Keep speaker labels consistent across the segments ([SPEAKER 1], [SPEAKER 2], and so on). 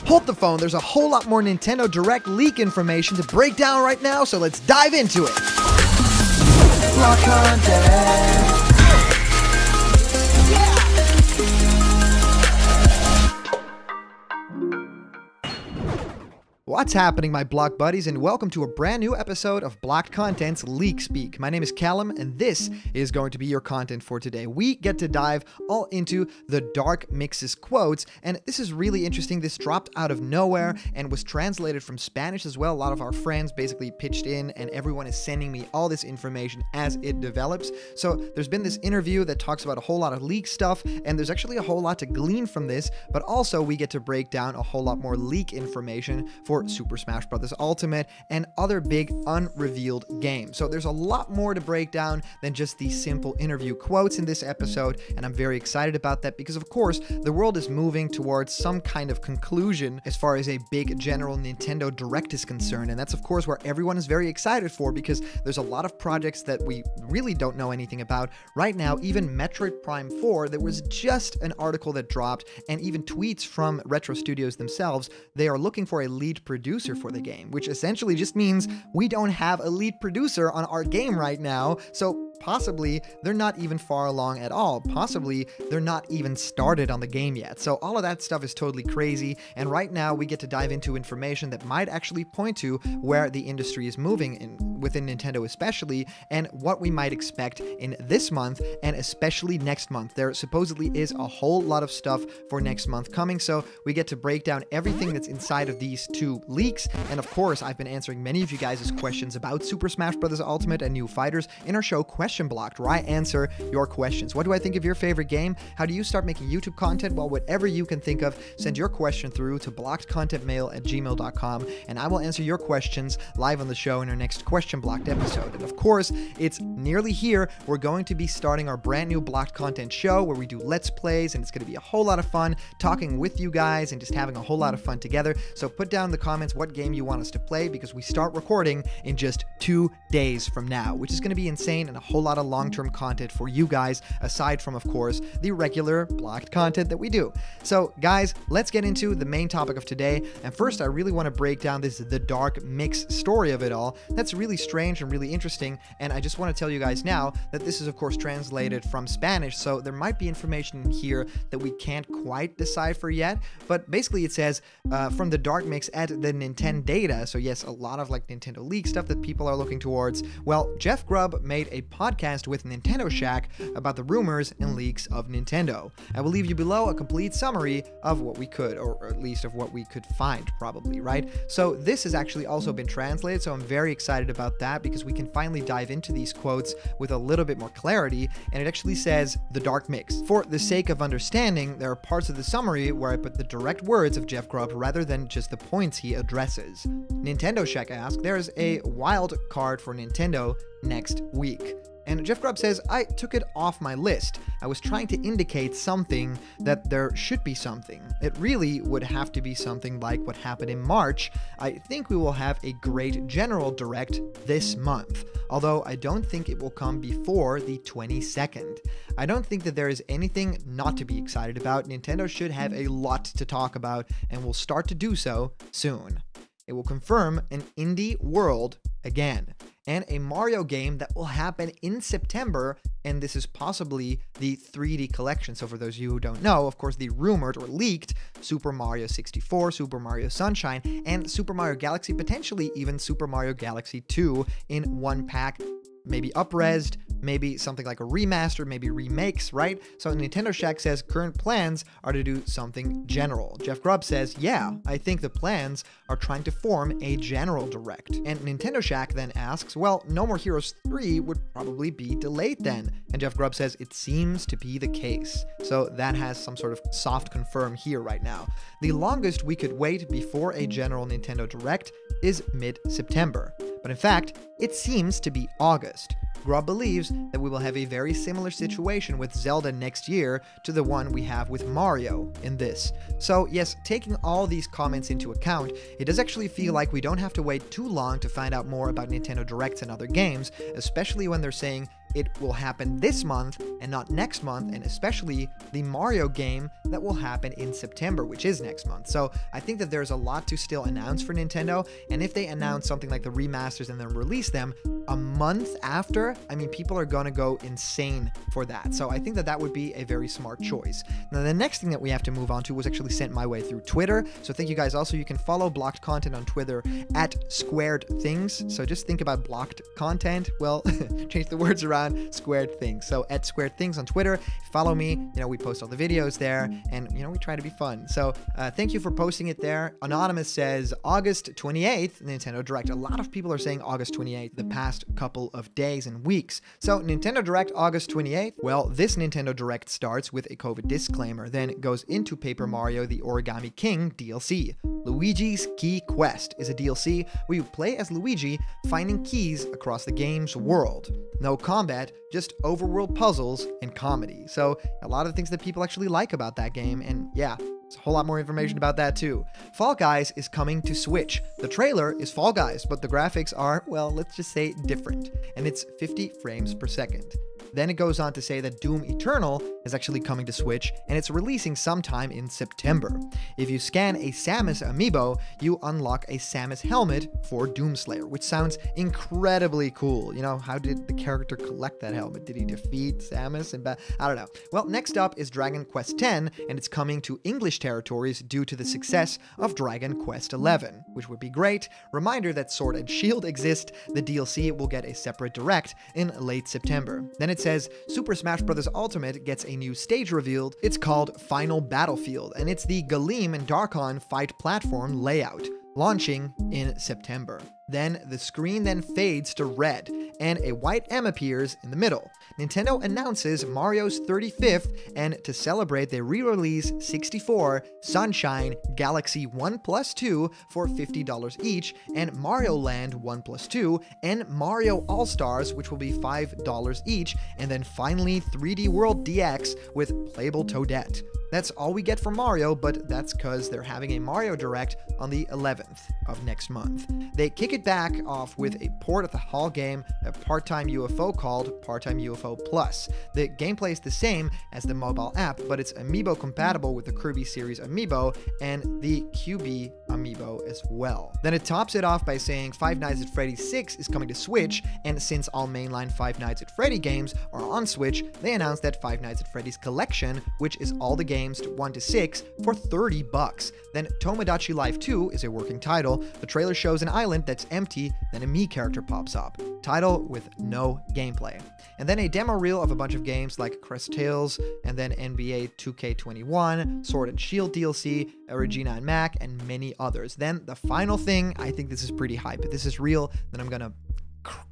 [SPEAKER 1] Hold the phone, there's a whole lot more Nintendo Direct leak information to break down right now, so let's dive into it.
[SPEAKER 2] Block content.
[SPEAKER 1] What's happening, my block buddies, and welcome to a brand new episode of Blocked Content's Leak Speak. My name is Callum, and this is going to be your content for today. We get to dive all into the Dark Mixes quotes, and this is really interesting. This dropped out of nowhere and was translated from Spanish as well. A lot of our friends basically pitched in, and everyone is sending me all this information as it develops. So there's been this interview that talks about a whole lot of leak stuff, and there's actually a whole lot to glean from this, but also we get to break down a whole lot more leak information for Super Smash Bros. Ultimate and other big unrevealed games. So there's a lot more to break down than just these simple interview quotes in this episode, and I'm very excited about that because, of course, the world is moving towards some kind of conclusion as far as a big general Nintendo Direct is concerned, and that's, of course, where everyone is very excited for because there's a lot of projects that we really don't know anything about. Right now, even Metroid Prime 4, there was just an article that dropped, and even tweets from Retro Studios themselves. They are looking for a lead producer for the game, which essentially just means we don't have a lead producer on our game right now, so possibly they're not even far along at all. Possibly they're not even started on the game yet. So all of that stuff is totally crazy, and right now we get to dive into information that might actually point to where the industry is moving within Nintendo especially, and what we might expect in this month and especially next month. There supposedly is a whole lot of stuff for next month coming, so we get to break down everything that's inside of these two leaks. And of course, I've been answering many of you guys' questions about Super Smash Bros. Ultimate and new fighters in our show Question Blocked, where I answer your questions. What do I think of your favorite game? How do you start making YouTube content? Well, whatever you can think of, send your question through to blockedcontentmail@gmail.com, and I will answer your questions live on the show in our next Question Blocked episode. And of course, it's nearly here. We're going to be starting our brand new Blocked Content show where we do Let's Plays, and it's going to be a whole lot of fun talking with you guys and just having a whole lot of fun together. So put down in the comments what game you want us to play, because we start recording in just 2 days from now, which is going to be insane and a whole lot of long-term content for you guys, aside from, of course, the regular blocked content that we do. So guys, let's get into the main topic of today. And first, I really want to break down the Dark Mix story of it all. That's really strange and really interesting, and I just want to tell you guys now that this is, of course, translated from Spanish, so there might be information in here that we can't quite decipher yet, but basically it says from the Dark Mix at the Nintendo data. So yes, a lot of like Nintendo leak stuff that people are looking towards. Well, Jeff Grubb made a podcast with Nintendo Shack about the rumors and leaks of Nintendo. I will leave you below a complete summary of what we could, or at least of what we could find, probably, right? So this has actually also been translated, so I'm very excited about that because we can finally dive into these quotes with a little bit more clarity, and it actually says the Dark Mix. For the sake of understanding, there are parts of the summary where I put the direct words of Jeff Grubb rather than just the points he addresses. Nintendo Shack asked, there's a wild card for Nintendo next week. And Jeff Grubb says, I took it off my list. I was trying to indicate something, that there should be something. It really would have to be something like what happened in March. I think we will have a great general direct this month, although I don't think it will come before the 22nd. I don't think that there is anything not to be excited about. Nintendo should have a lot to talk about and will start to do so soon. It will confirm an indie world again, and a Mario game that will happen in September, and this is possibly the 3D collection. So for those of you who don't know, of course, the rumored or leaked Super Mario 64, Super Mario Sunshine, and Super Mario Galaxy, potentially even Super Mario Galaxy 2 in one pack, maybe up-resed, maybe something like a remaster, maybe remakes, right? So Nintendo Shack says current plans are to do something general. Jeff Grubb says, yeah, I think the plans are trying to form a general direct. And Nintendo Shack then asks, well, No More Heroes 3 would probably be delayed then. And Jeff Grubb says, it seems to be the case. So that has some sort of soft confirm here right now. The longest we could wait before a general Nintendo Direct is mid-September. But in fact, it seems to be August. Grubb believes that we will have a very similar situation with Zelda next year to the one we have with Mario in this. So yes, taking all these comments into account, it does actually feel like we don't have to wait too long to find out more about Nintendo Directs and other games, especially when they're saying it will happen this month and not next month, and especially the Mario game that will happen in September, which is next month. So I think that there's a lot to still announce for Nintendo, and if they announce something like the remasters and then release them a month after, I mean, people are gonna go insane for that. So I think that that would be a very smart choice. Now, the next thing that we have to move on to was actually sent my way through Twitter. So thank you guys. Also, you can follow Blocked Content on Twitter at Squared Things. So just think about blocked content. Well, change the words around, Squared Things. So at Squared Things on Twitter, follow me. You know, we post all the videos there, and you know, we try to be fun. So thank you for posting it there. Anonymous says August 28th, Nintendo Direct. A lot of people are saying August 28th the past couple of days and weeks. So Nintendo Direct August 28th. Well, this Nintendo Direct starts with a COVID disclaimer, then it goes into Paper Mario The Origami King DLC. Luigi's Key Quest is a DLC where you play as Luigi finding keys across the game's world. No combat, just overworld puzzles and comedy. So a lot of things that people actually like about that game, and yeah, there's a whole lot more information about that too. Fall Guys is coming to Switch. The trailer is Fall Guys, but the graphics are, well, let's just say different, and it's 50 frames per second. Then it goes on to say that Doom Eternal is actually coming to Switch, and it's releasing sometime in September. If you scan a Samus amiibo, you unlock a Samus helmet for Doomslayer, which sounds incredibly cool. You know, how did the character collect that helmet? Did he defeat Samus? I don't know. Well, next up is Dragon Quest X, and it's coming to English territories due to the success of Dragon Quest XI, which would be great. Reminder that Sword and Shield exist. The DLC will get a separate direct in late September. Then it says Super Smash Bros. Ultimate gets a new stage revealed. It's called Final Battlefield, and it's the Galeem and Darkon fight platform layout, launching in September. Then the screen then fades to red, and a white M appears in the middle. Nintendo announces Mario's 35th, and to celebrate, they re-release 64, Sunshine, Galaxy 1+2 for $50 each, and Mario Land 1+2, and Mario All-Stars, which will be $5 each, and then finally 3D World DX with playable Toadette. That's all we get from Mario, but that's because they're having a Mario Direct on the 11th of next month. They kick it back off with a port of the HAL game, a part-time UFO called Part-Time UFO Plus. The gameplay is the same as the mobile app, but it's amiibo compatible with the Kirby series amiibo and the QB amiibo as well. Then it tops it off by saying Five Nights at Freddy's 6 is coming to Switch, and since all mainline Five Nights at Freddy games are on Switch, they announced that Five Nights at Freddy's Collection, which is all the games 1 to 6 for $30. Then Tomodachi Life 2 is a working title. The trailer shows an island that's empty, then a Mii character pops up. Title with no gameplay. And then a demo reel of a bunch of games like Crest Tales, and then NBA 2K21, Sword and Shield DLC, Regina and Mac, and many others. Then the final thing, I think this is pretty hype. If this is real, then I'm gonna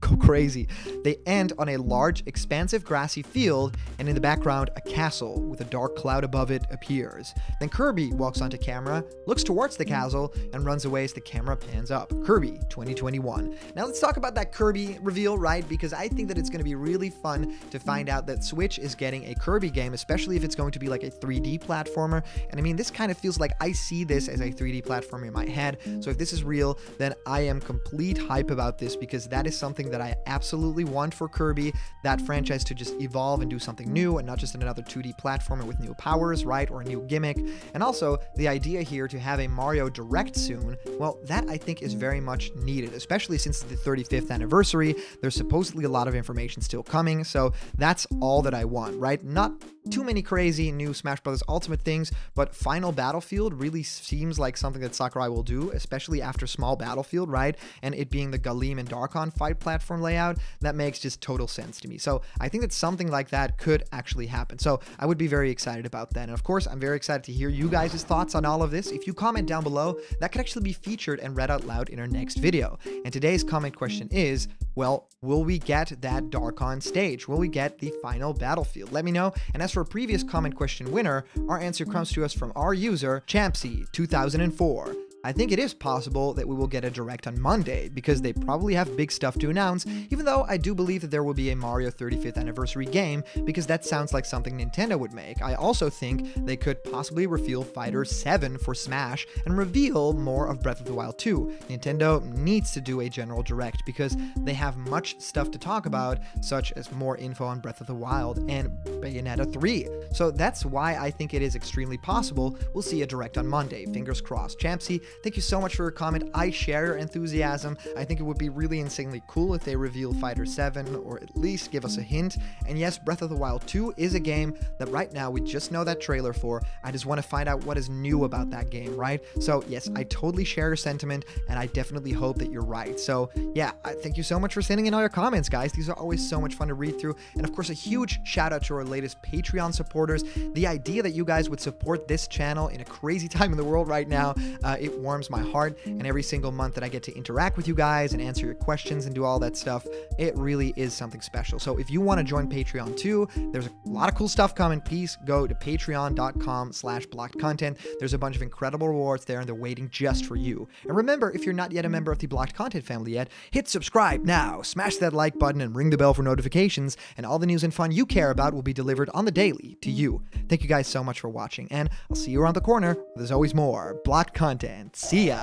[SPEAKER 1] go crazy. They end on a large, expansive grassy field, and in the background, a castle with a dark cloud above it appears. Then Kirby walks onto camera, looks towards the castle, and runs away as the camera pans up. Kirby 2021. Now let's talk about that Kirby reveal, right? Because I think that it's going to be really fun to find out that Switch is getting a Kirby game, especially if it's going to be like a 3D platformer. And I mean, this kind of feels like I see this as a 3D platformer in my head. So if this is real, then I am complete hype about this, because that is something that I absolutely want for Kirby, that franchise to just evolve and do something new and not just another 2D platformer with new powers, right, or a new gimmick. And also the idea here to have a Mario Direct soon, well, that I think is very much needed, especially since the 35th anniversary. There's supposedly a lot of information still coming, so that's all that I want, right? Not too many crazy new Smash Bros. Ultimate things, but Final Battlefield really seems like something that Sakurai will do, especially after Small Battlefield, right? And it being the Galeem and Darkon fight platform layout, that makes just total sense to me. So I think that something like that could actually happen. So I would be very excited about that. And of course, I'm very excited to hear you guys' thoughts on all of this. If you comment down below, that could actually be featured and read out loud in our next video. And today's comment question is, well, will we get that Darkon stage? Will we get the Final Battlefield? Let me know. And as for a previous comment question winner, our answer comes to us from our user, Champsy2004. I think it is possible that we will get a Direct on Monday, because they probably have big stuff to announce, even though I do believe that there will be a Mario 35th anniversary game, because that sounds like something Nintendo would make. I also think they could possibly reveal Fighter 7 for Smash and reveal more of Breath of the Wild 2. Nintendo needs to do a general Direct because they have much stuff to talk about, such as more info on Breath of the Wild and Bayonetta 3. So that's why I think it is extremely possible we'll see a Direct on Monday. Fingers crossed. Champsy, thank you so much for your comment. I share your enthusiasm. I think it would be really insanely cool if they reveal Fighter 7, or at least give us a hint. And yes, Breath of the Wild 2 is a game that right now we just know that trailer for. I just want to find out what is new about that game, right? So yes, I totally share your sentiment, and I definitely hope that you're right. So yeah, thank you so much for sending in all your comments, guys. These are always so much fun to read through. And of course, a huge shout out to our latest Patreon supporters. The idea that you guys would support this channel in a crazy time in the world right now, it warms my heart. And every single month that I get to interact with you guys and answer your questions and do all that stuff, it really is something special. So if you want to join Patreon too, there's a lot of cool stuff coming. Please go to patreon.com/blockedcontent. There's a bunch of incredible rewards there, and they're waiting just for you. And remember, if you're not yet a member of the Blocked Content family yet, hit subscribe now, smash that like button, and ring the bell for notifications, and all the news and fun you care about will be delivered on the daily to you. Thank you guys so much for watching, and I'll see you around the corner. There's always more Blocked Content. See ya!